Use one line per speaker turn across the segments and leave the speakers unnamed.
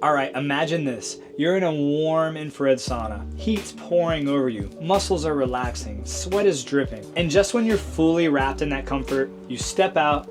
All right, imagine this. You're in a warm infrared sauna. Heat's pouring over you. Muscles are relaxing. Sweat is dripping. And just when you're fully wrapped in that comfort, you step out,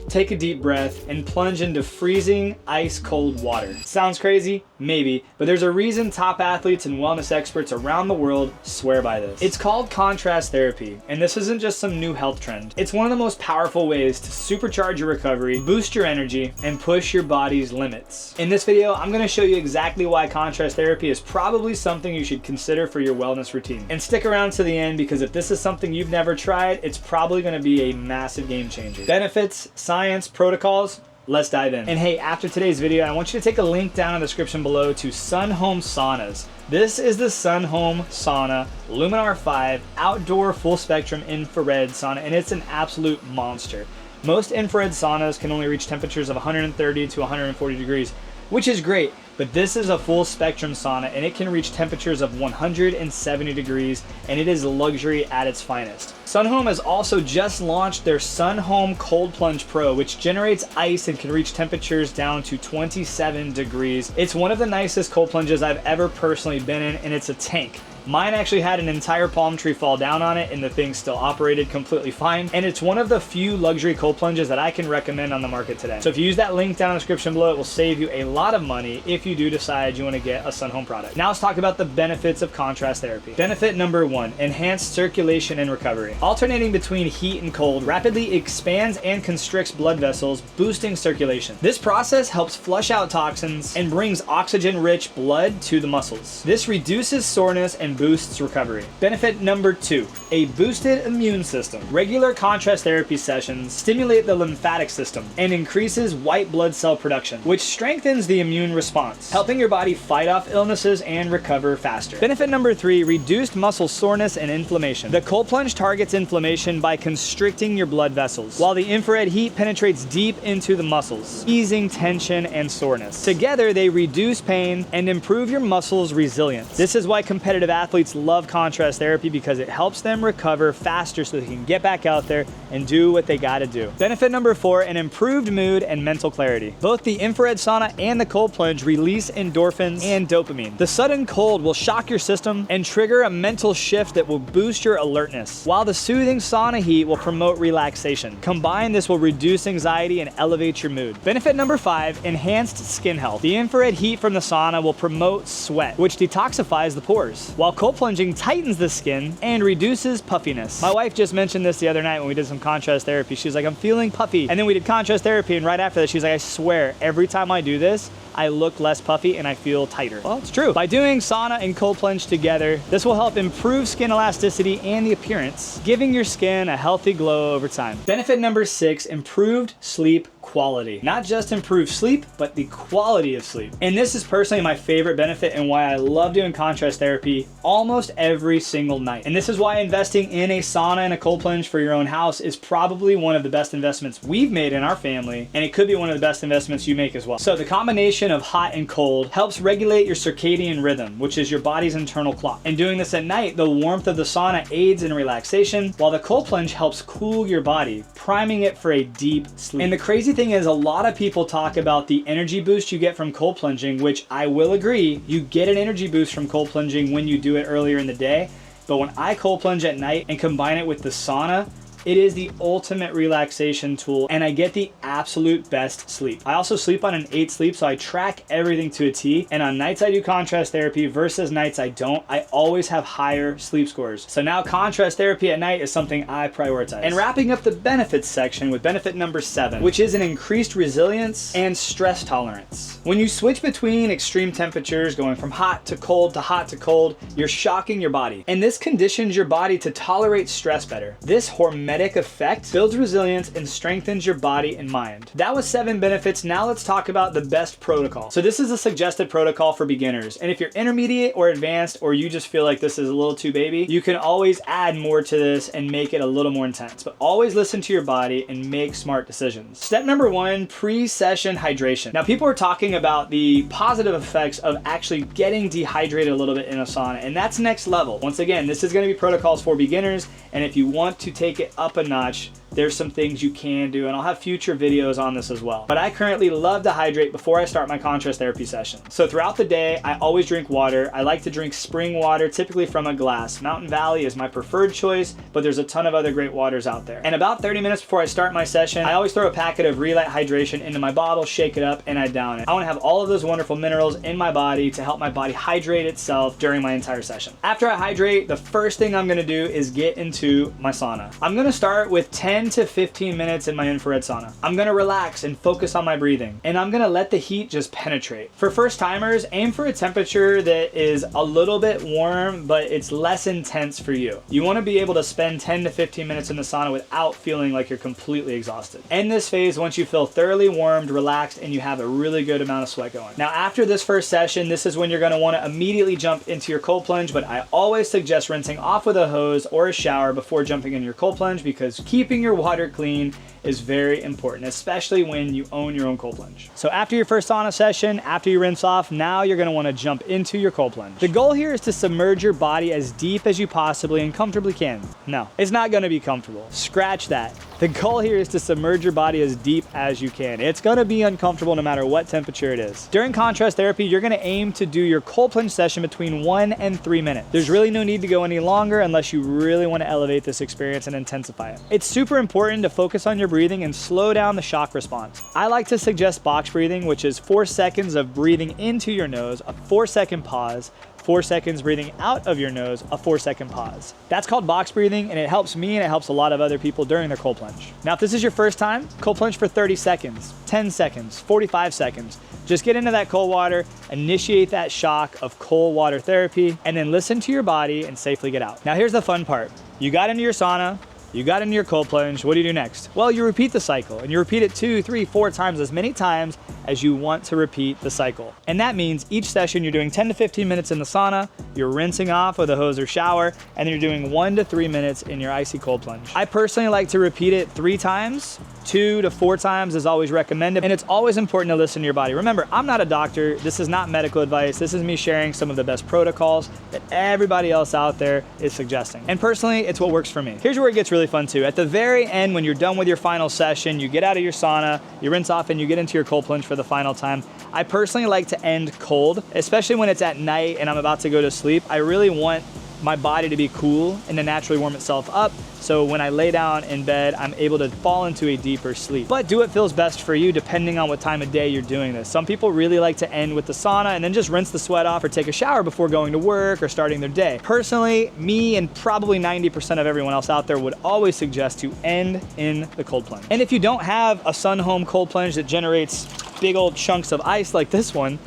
take a deep breath, and plunge into freezing, ice-cold water. Sounds crazy? Maybe, but there's a reason top athletes and wellness experts around the world swear by this. It's called contrast therapy, and this isn't just some new health trend. It's one of the most powerful ways to supercharge your recovery, boost your energy, and push your body's limits. In this video, I'm gonna show you exactly why contrast therapy is probably something you should consider for your wellness routine. And stick around to the end, because if this is something you've never tried, it's probably gonna be a massive game changer. Benefits, science, protocols, let's dive in. And hey, after today's video, I want you to take a link down in the description below to Sun Home Saunas. This is the Sun Home Sauna Luminar 5 outdoor full spectrum infrared sauna, and it's an absolute monster. Most infrared saunas can only reach temperatures of 130 to 140 degrees, which is great, but this is a full spectrum sauna and it can reach temperatures of 170 degrees, and it is luxury at its finest. Sun Home has also just launched their Sun Home Cold Plunge Pro, which generates ice and can reach temperatures down to 27 degrees. It's one of the nicest cold plunges I've ever personally been in, and it's a tank. Mine actually had an entire palm tree fall down on it and the thing still operated completely fine. And it's one of the few luxury cold plunges that I can recommend on the market today. So if you use that link down in the description below, it will save you a lot of money if you do decide you want to get a Sun Home product. Now let's talk about the benefits of contrast therapy. Benefit number 1, enhanced circulation and recovery. Alternating between heat and cold rapidly expands and constricts blood vessels, boosting circulation. This process helps flush out toxins and brings oxygen-rich blood to the muscles. This reduces soreness and boosts recovery. Benefit number 2, a boosted immune system. Regular contrast therapy sessions stimulate the lymphatic system and increases white blood cell production, which strengthens the immune response, helping your body fight off illnesses and recover faster. Benefit number 3, reduced muscle soreness and inflammation. The cold plunge targets inflammation by constricting your blood vessels, while the infrared heat penetrates deep into the muscles, easing tension and soreness. Together, they reduce pain and improve your muscles' resilience. This is why competitive athletes love contrast therapy, because it helps them recover faster so they can get back out there and do what they gotta do. Benefit number 4, an improved mood and mental clarity. Both the infrared sauna and the cold plunge release endorphins and dopamine. The sudden cold will shock your system and trigger a mental shift that will boost your alertness, while the soothing sauna heat will promote relaxation. Combined, this will reduce anxiety and elevate your mood. Benefit number 5, enhanced skin health. The infrared heat from the sauna will promote sweat, which detoxifies the pores, while cold plunging tightens the skin and reduces puffiness. My wife just mentioned this the other night when we did some contrast therapy. She was like, I'm feeling puffy. And then we did contrast therapy, and right after that, she's like, I swear, every time I do this, I look less puffy and I feel tighter. Well, it's true. By doing sauna and cold plunge together, this will help improve skin elasticity and the appearance, giving your skin a healthy glow over time. Benefit number 6, improved sleep quality. Not just improved sleep, but the quality of sleep. And this is personally my favorite benefit and why I love doing contrast therapy almost every single night. And this is why investing in a sauna and a cold plunge for your own house is probably one of the best investments we've made in our family, and it could be one of the best investments you make as well. So the combination of hot and cold helps regulate your circadian rhythm, which is your body's internal clock. And doing this at night, the warmth of the sauna aids in relaxation, while the cold plunge helps cool your body, priming it for a deep sleep. And the crazy thing is, a lot of people talk about the energy boost you get from cold plunging, which I will agree, you get an energy boost from cold plunging when you do it earlier in the day. But when I cold plunge at night and combine it with the sauna, it is the ultimate relaxation tool, and I get the absolute best sleep. I also sleep on an 8 sleep, so I track everything to a T. And on nights I do contrast therapy versus nights I don't, I always have higher sleep scores. So now contrast therapy at night is something I prioritize. And wrapping up the benefits section with benefit number 7, which is an increased resilience and stress tolerance. When you switch between extreme temperatures, going from hot to cold to hot to cold, you're shocking your body. And this conditions your body to tolerate stress better. This hormetic effect builds resilience and strengthens your body and mind. That was 7 benefits. Now let's talk about the best protocol. So this is a suggested protocol for beginners. And if you're intermediate or advanced, or you just feel like this is a little too baby, you can always add more to this and make it a little more intense. But always listen to your body and make smart decisions. Step number 1, pre-session hydration. Now people are talking about the positive effects of actually getting dehydrated a little bit in a sauna, and that's next level. Once again, this is going to be protocols for beginners, and if you want to take it up a notch, there's some things you can do, and I'll have future videos on this as well. But I currently love to hydrate before I start my contrast therapy session. So throughout the day, I always drink water. I like to drink spring water, typically from a glass. Mountain Valley is my preferred choice, but there's a ton of other great waters out there. And about 30 minutes before I start my session, I always throw a packet of Relight Hydration into my bottle, shake it up, and I down it. I wanna have all of those wonderful minerals in my body to help my body hydrate itself during my entire session. After I hydrate, the first thing I'm gonna do is get into my sauna. I'm gonna start with 10 to 15 minutes in my infrared sauna. I'm gonna relax and focus on my breathing, and I'm gonna let the heat just penetrate. For first timers, aim for a temperature that is a little bit warm, but it's less intense for you. You wanna be able to spend 10 to 15 minutes in the sauna without feeling like you're completely exhausted. End this phase once you feel thoroughly warmed, relaxed, and you have a really good amount of sweat going. Now after this first session, this is when you're gonna wanna immediately jump into your cold plunge, but I always suggest rinsing off with a hose or a shower before jumping in your cold plunge, because keeping your water clean is very important, especially when you own your own cold plunge. So after your first sauna session, after you rinse off, now you're gonna wanna jump into your cold plunge. The goal here is to submerge your body as deep as you possibly and comfortably can. No, it's not gonna be comfortable. Scratch that. The goal here is to submerge your body as deep as you can. It's gonna be uncomfortable no matter what temperature it is. During contrast therapy, you're gonna aim to do your cold plunge session between 1 and 3 minutes. There's really no need to go any longer unless you really wanna elevate this experience and intensify it. It's super important to focus on your breathing and slow down the shock response. I like to suggest box breathing, which is 4 seconds of breathing into your nose, a 4-second pause, 4 seconds breathing out of your nose, a 4-second pause. That's called box breathing, and it helps me and it helps a lot of other people during their cold plunge. Now, if this is your first time, cold plunge for 30 seconds, 10 seconds, 45 seconds. Just get into that cold water, initiate that shock of cold water therapy, and then listen to your body and safely get out. Now, here's the fun part. You got into your sauna, you got into your cold plunge, what do you do next? Well, you repeat the cycle, and you repeat it 2, 3, 4 times, as many times as you want to repeat the cycle. And that means each session you're doing 10 to 15 minutes in the sauna, you're rinsing off with a hose or shower, and then you're doing 1 to 3 minutes in your icy cold plunge. I personally like to repeat it 3 times. 2 to 4 times is always recommended, and it's always important to listen to your body. Remember, I'm not a doctor. This is not medical advice. This is me sharing some of the best protocols that everybody else out there is suggesting. And personally, it's what works for me. Here's where it gets really fun too. At the very end, when you're done with your final session, you get out of your sauna, you rinse off, and you get into your cold plunge for the final time. I personally like to end cold, especially when it's at night and I'm about to go to sleep. I really want my body to be cool and to naturally warm itself up, so when I lay down in bed, I'm able to fall into a deeper sleep. But do what feels best for you depending on what time of day you're doing this. Some people really like to end with the sauna and then just rinse the sweat off or take a shower before going to work or starting their day. Personally, me and probably 90% of everyone else out there would always suggest to end in the cold plunge. And if you don't have a Sun Home cold plunge that generates big old chunks of ice like this one,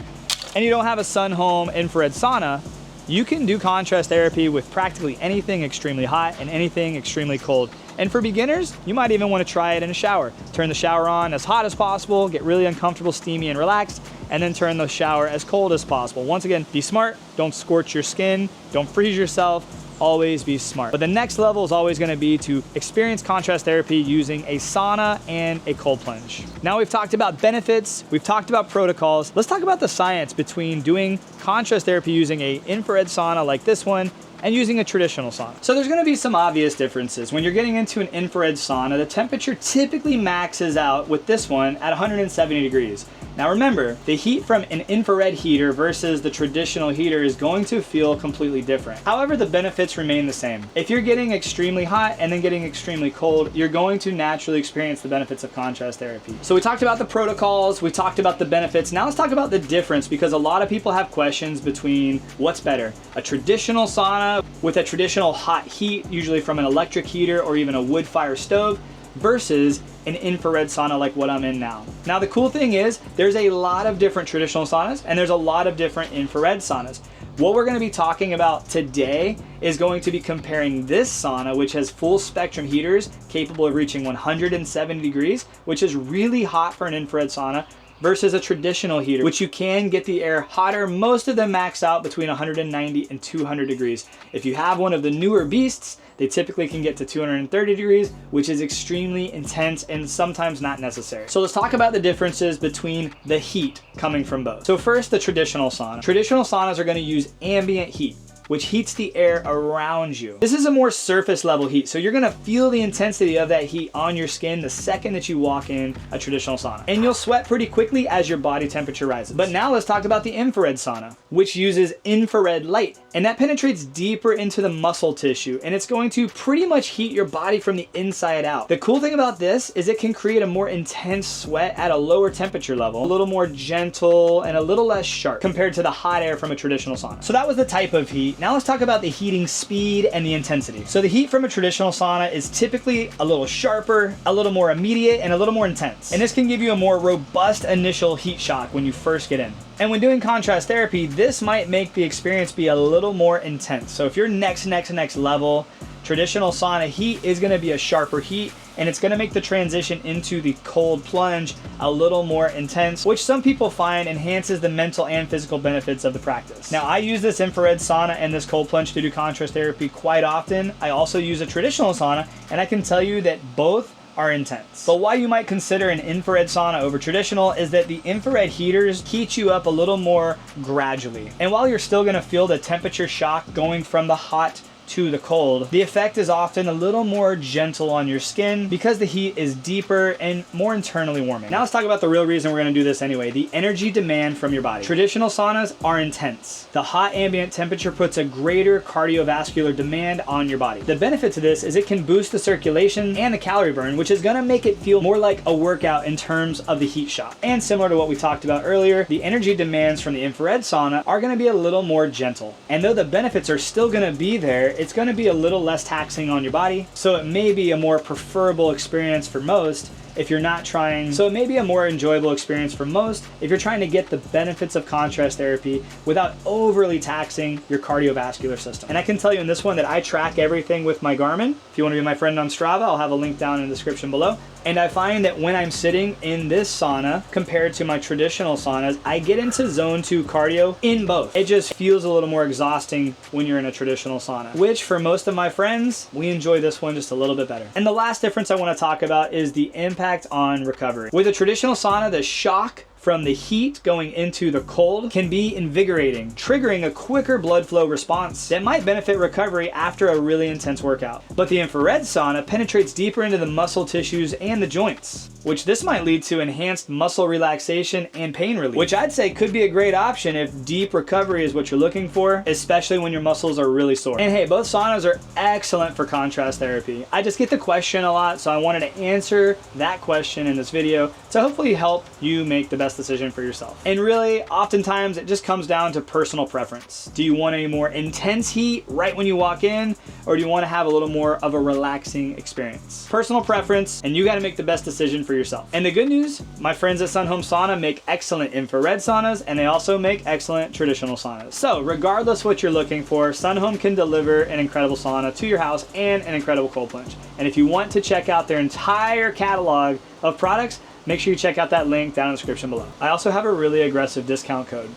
and you don't have a Sun Home infrared sauna, you can do contrast therapy with practically anything extremely hot and anything extremely cold. And for beginners, you might even want to try it in a shower. Turn the shower on as hot as possible, get really uncomfortable, steamy, and relaxed, and then turn the shower as cold as possible. Once again, be smart, don't scorch your skin, don't freeze yourself, always be smart. But the next level is always gonna be to experience contrast therapy using a sauna and a cold plunge. Now we've talked about benefits, we've talked about protocols. Let's talk about the science between doing contrast therapy using a infrared sauna like this one and using a traditional sauna. So there's gonna be some obvious differences. When you're getting into an infrared sauna, the temperature typically maxes out with this one at 170 degrees. Now remember, the heat from an infrared heater versus the traditional heater is going to feel completely different. However, the benefits remain the same. If you're getting extremely hot and then getting extremely cold, you're going to naturally experience the benefits of contrast therapy. So we talked about the protocols, we talked about the benefits. Now let's talk about the difference, because a lot of people have questions between what's better, a traditional sauna with a traditional hot heat, usually from an electric heater or even a wood fire stove, versus an infrared sauna like what I'm in now. Now the cool thing is there's a lot of different traditional saunas and there's a lot of different infrared saunas. What we're going to be talking about today is going to be comparing this sauna, which has full spectrum heaters capable of reaching 170 degrees, which is really hot for an infrared sauna, versus a traditional heater, which you can get the air hotter. Most of them max out between 190 and 200 degrees. If you have one of the newer beasts, they typically can get to 230 degrees, which is extremely intense and sometimes not necessary. So let's talk about the differences between the heat coming from both. So first, the traditional sauna. Traditional saunas are going to use ambient heat, which heats the air around you. This is a more surface level heat, so you're gonna feel the intensity of that heat on your skin the second that you walk in a traditional sauna. And you'll sweat pretty quickly as your body temperature rises. But now let's talk about the infrared sauna, which uses infrared light. And that penetrates deeper into the muscle tissue, and it's going to pretty much heat your body from the inside out. The cool thing about this is it can create a more intense sweat at a lower temperature level, a little more gentle and a little less sharp compared to the hot air from a traditional sauna. So that was the type of heat. Now let's talk about the heating speed and the intensity. So the heat from a traditional sauna is typically a little sharper, a little more immediate, and a little more intense. And this can give you a more robust initial heat shock when you first get in. And when doing contrast therapy, this might make the experience be a little more intense. So if you're next level, traditional sauna heat is gonna be a sharper heat, and it's gonna make the transition into the cold plunge a little more intense, which some people find enhances the mental and physical benefits of the practice. Now, I use this infrared sauna and this cold plunge to do contrast therapy quite often. I also use a traditional sauna, and I can tell you that both are intense. But why you might consider an infrared sauna over traditional is that the infrared heaters heat you up a little more gradually. And while you're still gonna feel the temperature shock going from the hot to the cold, the effect is often a little more gentle on your skin because the heat is deeper and more internally warming. Now let's talk about the real reason we're gonna do this anyway, the energy demand from your body. Traditional saunas are intense. The hot ambient temperature puts a greater cardiovascular demand on your body. The benefit to this is it can boost the circulation and the calorie burn, which is gonna make it feel more like a workout in terms of the heat shock. And similar to what we talked about earlier, the energy demands from the infrared sauna are gonna be a little more gentle. And though the benefits are still gonna be there, it's going to be a little less taxing on your body, so it may be a more preferable experience for most if you're not trying. So it may be a more enjoyable experience for most if you're trying to get the benefits of contrast therapy without overly taxing your cardiovascular system. And I can tell you in this one that I track everything with my Garmin. If you want to be my friend on Strava, I'll have a link down in the description below. And I find that when I'm sitting in this sauna compared to my traditional saunas, I get into zone 2 cardio in both. It just feels a little more exhausting when you're in a traditional sauna, which for most of my friends, we enjoy this one just a little bit better. And the last difference I want to talk about is the impact on recovery. With a traditional sauna, the shock from the heat going into the cold can be invigorating, triggering a quicker blood flow response that might benefit recovery after a really intense workout. But the infrared sauna penetrates deeper into the muscle tissues and the joints, which this might lead to enhanced muscle relaxation and pain relief, which I'd say could be a great option if deep recovery is what you're looking for, especially when your muscles are really sore. And hey, both saunas are excellent for contrast therapy. I just get the question a lot, so I wanted to answer that question in this video to hopefully help you make the best decision for yourself. And really, oftentimes it just comes down to personal preference. Do you want a more intense heat right when you walk in, or do you want to have a little more of a relaxing experience? Personal preference, and you got to make the best decision for yourself. And the good news, my friends at Sun Home Sauna make excellent infrared saunas, and they also make excellent traditional saunas. So regardless what you're looking for, Sun Home can deliver an incredible sauna to your house and an incredible cold plunge. And if you want to check out their entire catalog of products, make sure you check out that link down in the description below. I also have a really aggressive discount code.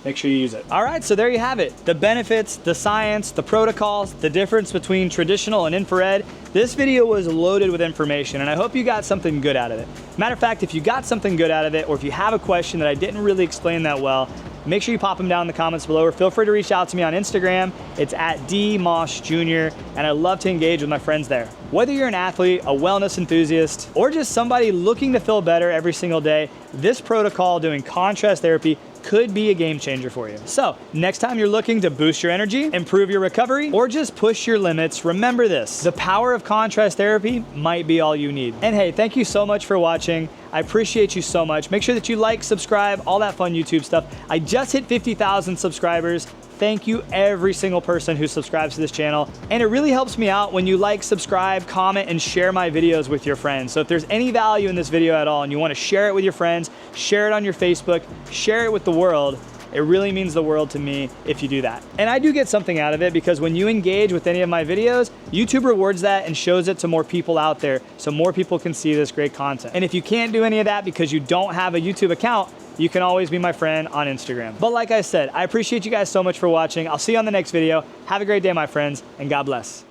Make sure you use it. All right, so there you have it. The benefits, the science, the protocols, the difference between traditional and infrared. This video was loaded with information, and I hope you got something good out of it. Matter of fact, if you got something good out of it, or if you have a question that I didn't really explain that well, make sure you pop them down in the comments below, or feel free to reach out to me on Instagram. It's at @dmossjr, and I love to engage with my friends there. Whether you're an athlete, a wellness enthusiast, or just somebody looking to feel better every single day, this protocol doing contrast therapy could be a game changer for you. So next time you're looking to boost your energy, improve your recovery, or just push your limits, remember this: the power of contrast therapy might be all you need. And hey, thank you so much for watching. I appreciate you so much. Make sure that you like, subscribe, all that fun YouTube stuff. I just hit 50,000 subscribers. Thank you every single person who subscribes to this channel. And it really helps me out when you like, subscribe, comment, and share my videos with your friends. So if there's any value in this video at all and you want to share it with your friends, share it on your Facebook, share it with the world, it really means the world to me if you do that. And I do get something out of it because when you engage with any of my videos, YouTube rewards that and shows it to more people out there so more people can see this great content. And if you can't do any of that because you don't have a YouTube account, you can always be my friend on Instagram. But like I said, I appreciate you guys so much for watching. I'll see you on the next video. Have a great day, my friends, and God bless.